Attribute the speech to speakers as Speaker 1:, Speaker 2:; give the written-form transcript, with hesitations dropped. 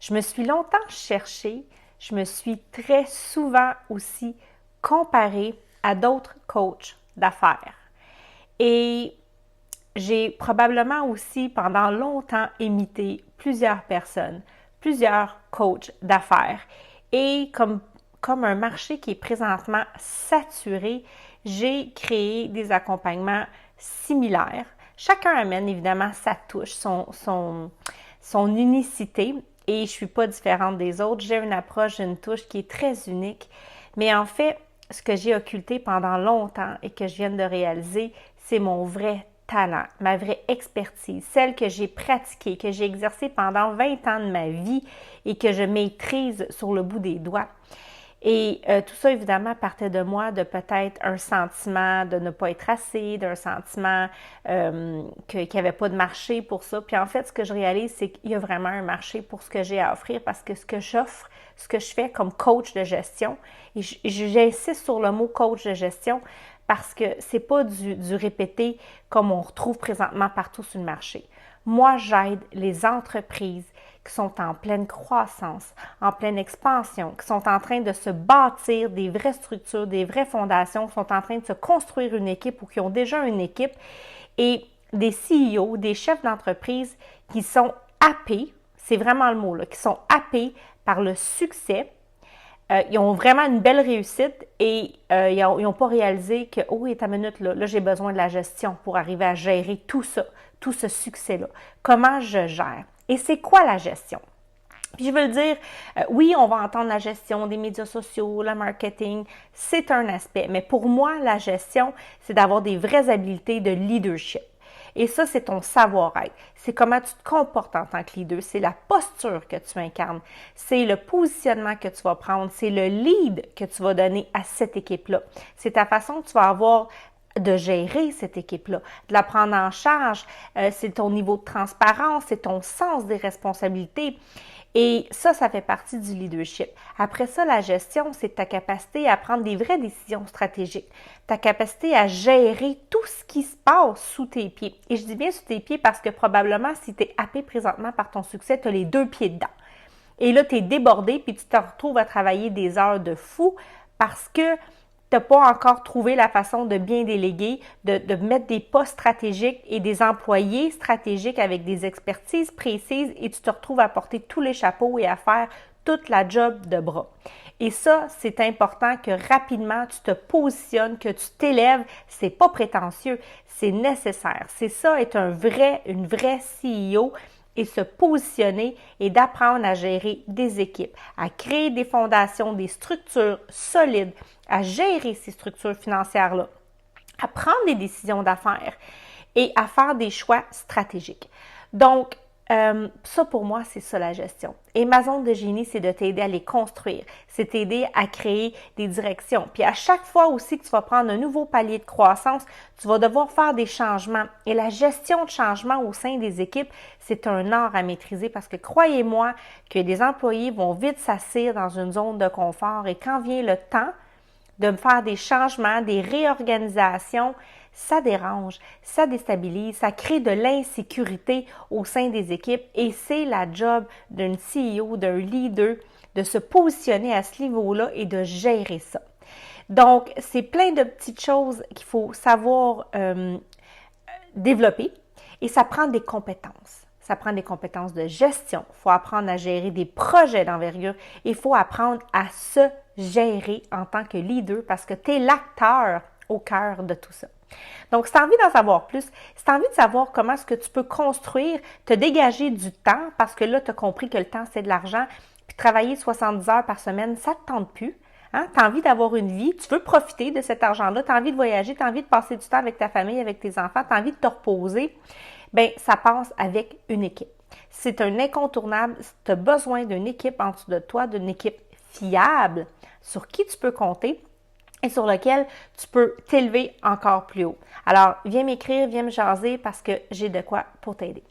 Speaker 1: Je me suis longtemps cherchée, je me suis très souvent aussi comparée à d'autres coachs d'affaires. Et j'ai probablement aussi pendant longtemps imité plusieurs personnes, plusieurs coachs d'affaires. Et comme un marché qui est présentement saturé, j'ai créé des accompagnements similaires. Chacun amène évidemment sa touche, son unicité et je ne suis pas différente des autres. J'ai une approche, une touche qui est très unique. Mais en fait, ce que j'ai occulté pendant longtemps et que je viens de réaliser, c'est mon vrai talent, ma vraie expertise, celle que j'ai pratiquée, que j'ai exercée pendant 20 ans de ma vie et que je maîtrise sur le bout des doigts. Et tout ça, évidemment, partait de moi, de peut-être un sentiment de ne pas être assez, d'un sentiment qu'il n'y avait pas de marché pour ça. Puis en fait, ce que je réalise, c'est qu'il y a vraiment un marché pour ce que j'ai à offrir parce que ce que j'offre, ce que je fais comme coach de gestion, et j'insiste sur le mot coach de gestion parce que c'est pas du répété comme on retrouve présentement partout sur le marché. Moi, j'aide les entreprises qui sont en pleine croissance, en pleine expansion, qui sont en train de se bâtir des vraies structures, des vraies fondations, qui sont en train de se construire une équipe ou qui ont déjà une équipe, et des CEO, des chefs d'entreprise qui sont happés, c'est vraiment le mot, là, qui sont happés par le succès. Ils ont vraiment une belle réussite et ils n'ont pas réalisé que, oh, est à minute, là j'ai besoin de la gestion pour arriver à gérer tout ça, tout ce succès-là. Comment je gère? Et c'est quoi la gestion? Puis je veux dire, oui, on va entendre la gestion des médias sociaux, le marketing, c'est un aspect. Mais pour moi, la gestion, c'est d'avoir des vraies habiletés de leadership. Et ça, c'est ton savoir-être. C'est comment tu te comportes en tant que leader. C'est la posture que tu incarnes. C'est le positionnement que tu vas prendre. C'est le lead que tu vas donner à cette équipe-là. C'est ta façon que tu vas avoir de gérer cette équipe-là, de la prendre en charge. C'est ton niveau de transparence, c'est ton sens des responsabilités. Et ça fait partie du leadership. Après ça, la gestion, c'est ta capacité à prendre des vraies décisions stratégiques, ta capacité à gérer tout ce qui se passe sous tes pieds. Et je dis bien sous tes pieds parce que probablement, si tu es happé présentement par ton succès, tu as les deux pieds dedans. Et là, tu es débordé, puis tu te retrouves à travailler des heures de fou parce que tu n'as pas encore trouvé la façon de bien déléguer, de mettre des postes stratégiques et des employés stratégiques avec des expertises précises et tu te retrouves à porter tous les chapeaux et à faire toute la job de bras. Et ça, c'est important que rapidement tu te positionnes, que tu t'élèves. C'est pas prétentieux, c'est nécessaire. C'est ça, être une vraie CEO et se positionner et d'apprendre à gérer des équipes, à créer des fondations, des structures solides, à gérer ces structures financières-là, à prendre des décisions d'affaires et à faire des choix stratégiques. Donc, ça pour moi, c'est ça la gestion. Et ma zone de génie, c'est de t'aider à les construire. C'est t'aider à créer des directions. Puis à chaque fois aussi que tu vas prendre un nouveau palier de croissance, tu vas devoir faire des changements. Et la gestion de changement au sein des équipes, c'est un art à maîtriser parce que croyez-moi que des employés vont vite s'asseoir dans une zone de confort et quand vient le temps de faire des changements, des réorganisations, ça dérange, ça déstabilise, ça crée de l'insécurité au sein des équipes et c'est la job d'un CEO, d'un leader de se positionner à ce niveau-là et de gérer ça. Donc, c'est plein de petites choses qu'il faut savoir développer et ça prend des compétences. Ça prend des compétences de gestion. Il faut apprendre à gérer des projets d'envergure. Il faut apprendre à se gérer en tant que leader parce que tu es l'acteur au cœur de tout ça. Donc, si tu as envie d'en savoir plus, si tu as envie de savoir comment est-ce que tu peux construire, te dégager du temps, parce que là, tu as compris que le temps, c'est de l'argent, puis travailler 70 heures par semaine, ça ne te tente plus. Hein? Tu as envie d'avoir une vie, tu veux profiter de cet argent-là, tu as envie de voyager, tu as envie de passer du temps avec ta famille, avec tes enfants, tu as envie de te reposer. Bien, ça passe avec une équipe. C'est un incontournable. Si tu as besoin d'une équipe en dessous de toi, d'une équipe fiable, sur qui tu peux compter et sur laquelle tu peux t'élever encore plus haut. Alors, viens m'écrire, viens me jaser parce que j'ai de quoi pour t'aider.